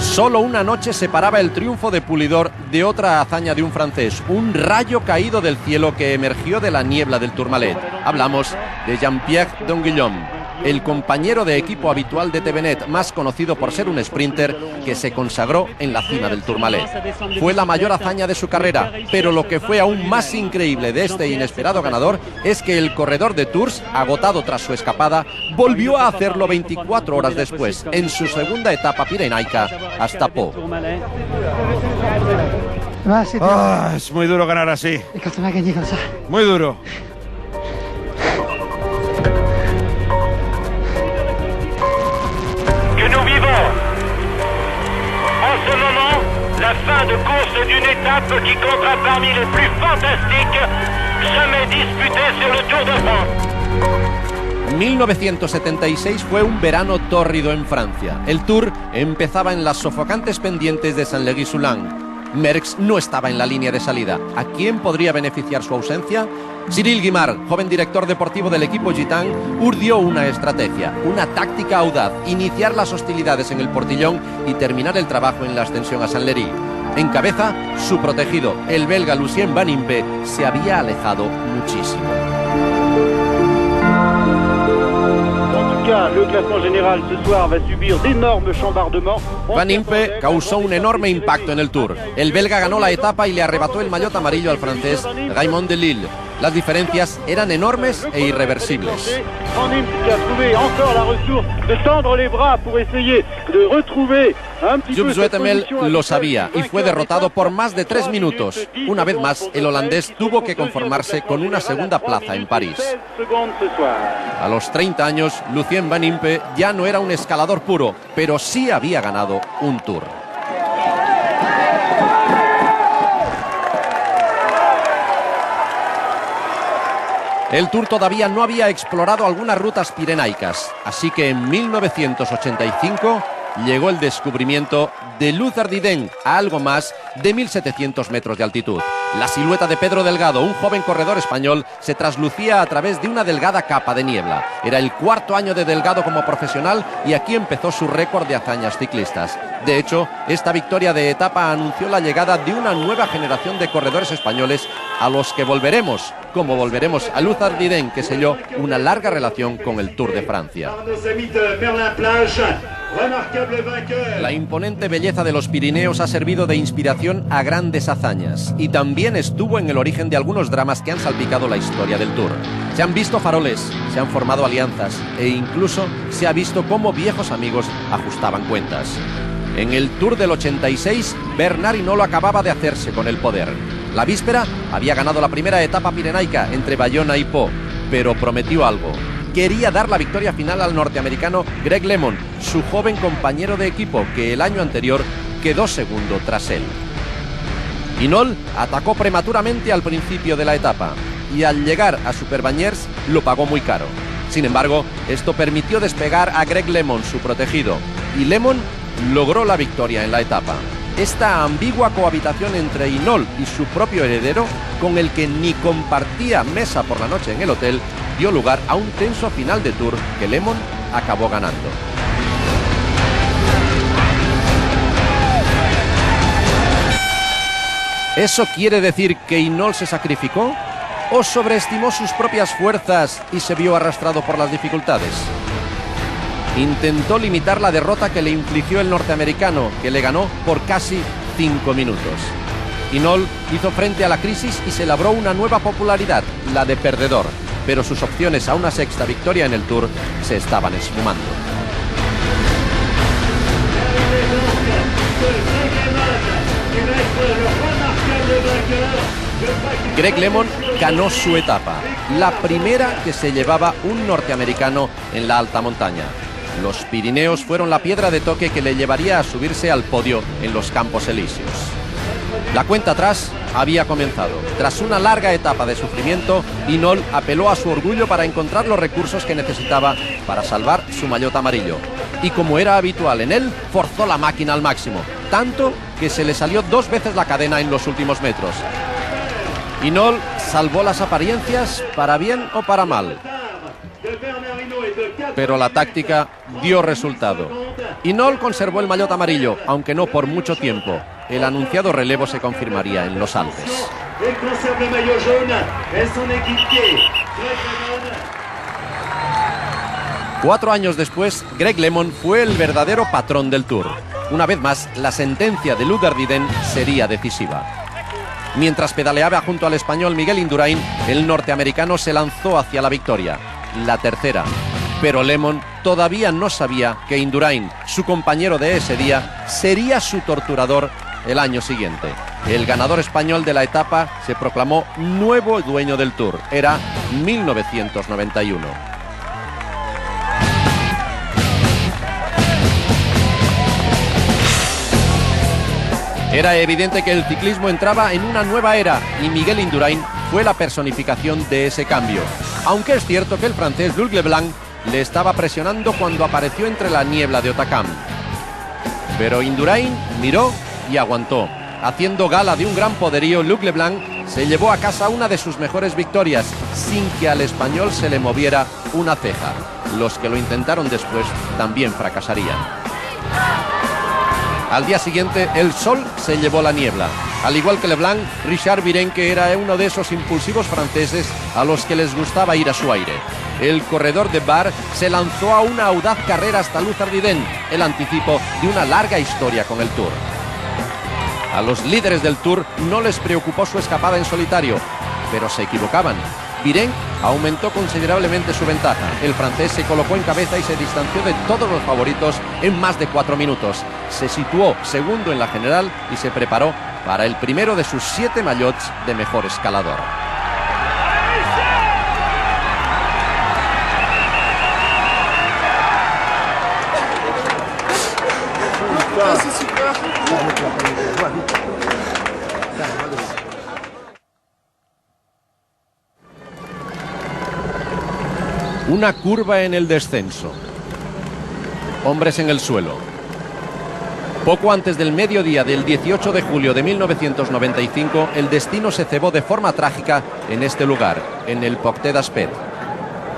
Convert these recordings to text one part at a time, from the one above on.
Solo una noche separaba el triunfo de Pulidor de otra hazaña de un francés, un rayo caído del cielo que emergió de la niebla del Tourmalet. Hablamos de Jean-Pierre Donguillon, el compañero de equipo habitual de Thévenet, más conocido por ser un sprinter que se consagró en la cima del Tourmalet. Fue la mayor hazaña de su carrera, pero lo que fue aún más increíble de este inesperado ganador es que el corredor de Tours, agotado tras su escapada, volvió a hacerlo 24 horas después, en su segunda etapa pirenaica, hasta Pau. Es muy duro ganar así. Muy duro. En ce moment, la fin de course d'une étape qui comptera parmi les plus fantastiques jamais disputées sur le Tour de France. 1976 fue un verano tórrido en Francia. El Tour empezaba en las sofocantes pendientes de Saint-Léry-Soulan. Merckx no estaba en la línea de salida. ¿A quién podría beneficiar su ausencia? Cyril Guimard, joven director deportivo del equipo Gitan, urdió una estrategia, una táctica audaz: iniciar las hostilidades en el Portillón y terminar el trabajo en la ascensión a Saint-Léry. En cabeza, su protegido, el belga Lucien Van Impe, se había alejado muchísimo. Van Impe causó un enorme impacto en el Tour. El belga ganó la etapa y le arrebató el maillot amarillo al francés Raymond Delille. Las diferencias eran enormes e irreversibles. Joop Zoetemelk lo sabía y fue derrotado por más de 3 minutos. Una vez más, el holandés tuvo que conformarse con una segunda plaza en París. A los 30 años, Lucien Van Impe ya no era un escalador puro, pero sí había ganado un Tour. El Tour todavía no había explorado algunas rutas pirenaicas, así que en 1985 llegó el descubrimiento de Luz Ardiden a algo más de 1.700 metros de altitud. La silueta de Pedro Delgado, un joven corredor español, se traslucía a través de una delgada capa de niebla. Era el 4º año de Delgado como profesional y aquí empezó su récord de hazañas ciclistas. De hecho, esta victoria de etapa anunció la llegada de una nueva generación de corredores españoles a los que volveremos, como volveremos a Luz Ardiden, que selló una larga relación con el Tour de Francia. La imponente belleza de los Pirineos ha servido de inspiración a grandes hazañas y también estuvo en el origen de algunos dramas que han salpicado la historia del Tour. Se han visto faroles, se han formado alianzas e incluso se ha visto cómo viejos amigos ajustaban cuentas. En el Tour del 86, Bernard Hinault acababa de hacerse con el poder. La víspera había ganado la primera etapa pirenaica entre Bayona y Pau, pero prometió algo. Quería dar la victoria final al norteamericano Greg LeMond, su joven compañero de equipo, que el año anterior quedó segundo tras él. Hinault atacó prematuramente al principio de la etapa y al llegar a Superbagnères lo pagó muy caro. Sin embargo, esto permitió despegar a Greg LeMond, su protegido, y LeMond logró la victoria en la etapa. Esta ambigua cohabitación entre Hinault y su propio heredero, con el que ni compartía mesa por la noche en el hotel, dio lugar a un tenso final de Tour que LeMond acabó ganando. ¿Eso quiere decir que Hinault se sacrificó? ¿O sobreestimó sus propias fuerzas y se vio arrastrado por las dificultades? Intentó limitar la derrota que le infligió el norteamericano, que le ganó por casi 5 minutos. Hinault hizo frente a la crisis y se labró una nueva popularidad, la de perdedor, pero sus opciones a una sexta victoria en el Tour se estaban esfumando. Greg LeMond ganó su etapa, la primera que se llevaba un norteamericano en la alta montaña. Los Pirineos fueron la piedra de toque que le llevaría a subirse al podio en los Campos Elíseos. La cuenta atrás había comenzado. Tras una larga etapa de sufrimiento, Hinault apeló a su orgullo para encontrar los recursos que necesitaba para salvar su maillot amarillo. Y como era habitual en él, forzó la máquina al máximo, tanto que se le salió 2 veces la cadena en los últimos metros. Hinault salvó las apariencias para bien o para mal, pero la táctica dio resultado. Hinault conservó el maillot amarillo, aunque no por mucho tiempo. El anunciado relevo se confirmaría en los Alpes. 4 años después, Greg LeMond fue el verdadero patrón del Tour. Una vez más, la sentencia de Luther Didden sería decisiva. Mientras pedaleaba junto al español Miguel Indurain, el norteamericano se lanzó hacia la victoria, la tercera. Pero LeMond todavía no sabía que Indurain, su compañero de ese día, sería su torturador el año siguiente. El ganador español de la etapa se proclamó nuevo dueño del Tour. Era 1991. Era evidente que el ciclismo entraba en una nueva era y Miguel Indurain fue la personificación de ese cambio. Aunque es cierto que el francés Luc Leblanc le estaba presionando cuando apareció entre la niebla de Hautacam. Pero Indurain miró y aguantó. Haciendo gala de un gran poderío, Luc Leblanc se llevó a casa una de sus mejores victorias, sin que al español se le moviera una ceja. Los que lo intentaron después también fracasarían. Al día siguiente, el sol se llevó la niebla. Al igual que Leblanc, Richard Virenque era uno de esos impulsivos franceses a los que les gustaba ir a su aire. El corredor de Bar se lanzó a una audaz carrera hasta Luther Didden, el anticipo de una larga historia con el Tour. A los líderes del Tour no les preocupó su escapada en solitario, pero se equivocaban. Virenque aumentó considerablemente su ventaja. El francés se colocó en cabeza y se distanció de todos los favoritos en más de 4 minutos. Se situó segundo en la general y se preparó para el primero de sus 7 maillots de mejor escalador. Una curva en el descenso. Hombres en el suelo. Poco antes del mediodía del 18 de julio de 1995, el destino se cebó de forma trágica en este lugar, en el Porte d'Aspet.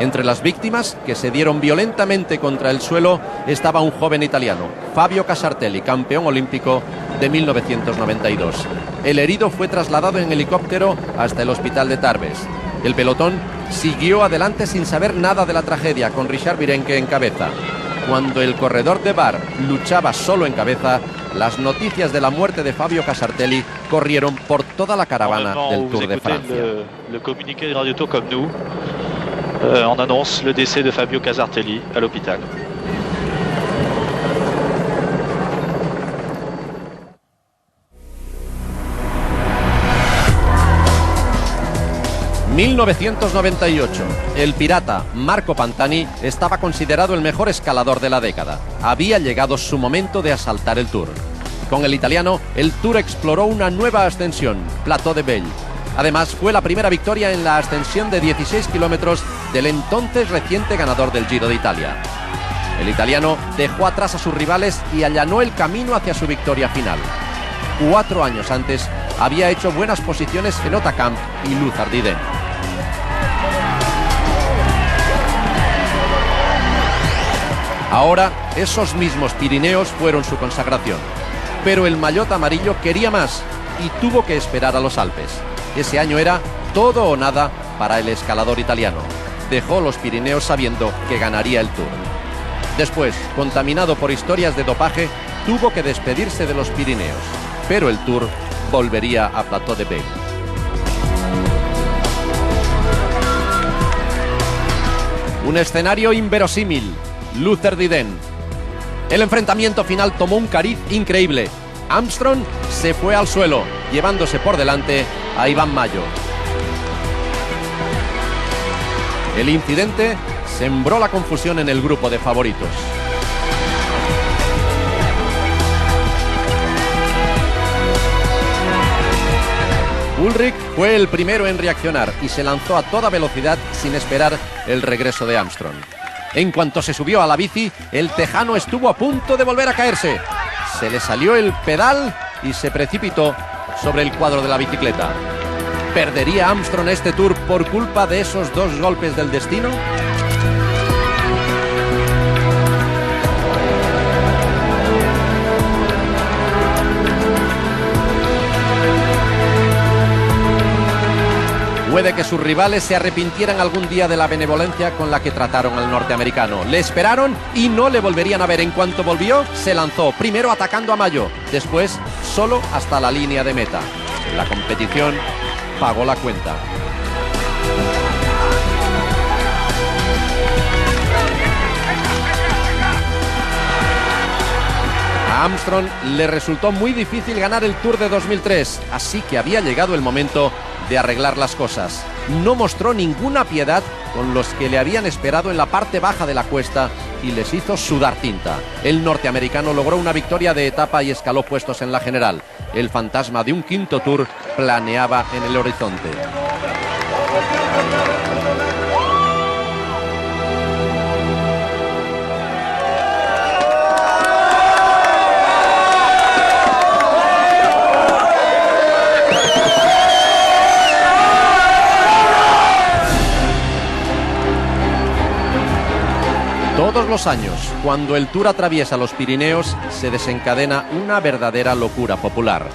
Entre las víctimas, que se dieron violentamente contra el suelo, estaba un joven italiano, Fabio Casartelli, campeón olímpico de 1992. El herido fue trasladado en helicóptero hasta el hospital de Tarbes. El pelotón siguió adelante sin saber nada de la tragedia, con Richard Virenque en cabeza. Cuando el corredor de Bar luchaba solo en cabeza, las noticias de la muerte de Fabio Casartelli corrieron por toda la caravana del Tour de Francia. Le communiqué de Radio Tour comme nous, on annonce le décès de Fabio Casartelli à l'hôpital. En 1998, el pirata Marco Pantani estaba considerado el mejor escalador de la década. Había llegado su momento de asaltar el Tour. Con el italiano, el Tour exploró una nueva ascensión, Plateau de Belle. Además, fue la primera victoria en la ascensión de 16 kilómetros del entonces reciente ganador del Giro de Italia. El italiano dejó atrás a sus rivales y allanó el camino hacia su victoria final. 4 años antes, había hecho buenas posiciones en Hautacam y Luther Didden. Ahora, esos mismos Pirineos fueron su consagración. Pero el maillot amarillo quería más y tuvo que esperar a los Alpes. Ese año era todo o nada para el escalador italiano. Dejó los Pirineos sabiendo que ganaría el Tour. Después, contaminado por historias de dopaje, tuvo que despedirse de los Pirineos. Pero el Tour volvería a Plateau de Belle. Un escenario inverosímil. Luther Didden. El enfrentamiento final tomó un cariz increíble. Armstrong se fue al suelo, llevándose por delante a Iván Mayo. El incidente sembró la confusión en el grupo de favoritos. Ullrich fue el primero en reaccionar y se lanzó a toda velocidad sin esperar el regreso de Armstrong. En cuanto se subió a la bici, el tejano estuvo a punto de volver a caerse. Se le salió el pedal y se precipitó sobre el cuadro de la bicicleta. ¿Perdería Armstrong este Tour por culpa de esos 2 golpes del destino? Puede que sus rivales se arrepintieran algún día de la benevolencia con la que trataron al norteamericano. Le esperaron y no le volverían a ver. En cuanto volvió, se lanzó, primero atacando a Mayo, después solo hasta la línea de meta. La competición pagó la cuenta. A Armstrong le resultó muy difícil ganar el Tour de 2003, así que había llegado el momento de arreglar las cosas. No mostró ninguna piedad con los que le habían esperado en la parte baja de la cuesta y les hizo sudar tinta. El norteamericano logró una victoria de etapa y escaló puestos en la general. El fantasma de un quinto Tour planeaba en el horizonte. Todos los años, cuando el Tour atraviesa los Pirineos, se desencadena una verdadera locura popular.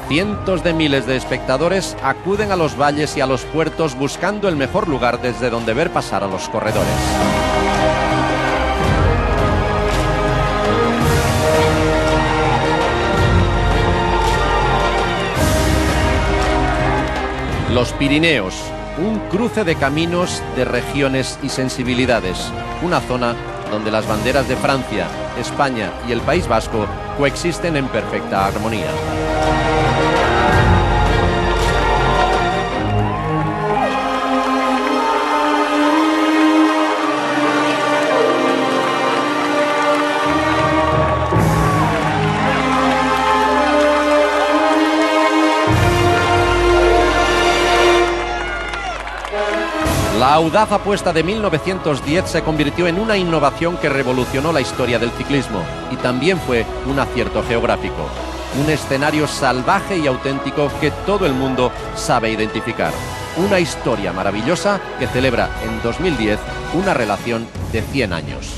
Cientos de miles de espectadores acuden a los valles y a los puertos buscando el mejor lugar desde donde ver pasar a los corredores. Los Pirineos, un cruce de caminos, de regiones y sensibilidades. Una zona donde las banderas de Francia, España y el País Vasco coexisten en perfecta armonía. La audaz apuesta de 1910 se convirtió en una innovación que revolucionó la historia del ciclismo y también fue un acierto geográfico. Un escenario salvaje y auténtico que todo el mundo sabe identificar. Una historia maravillosa que celebra en 2010 una relación de 100 años.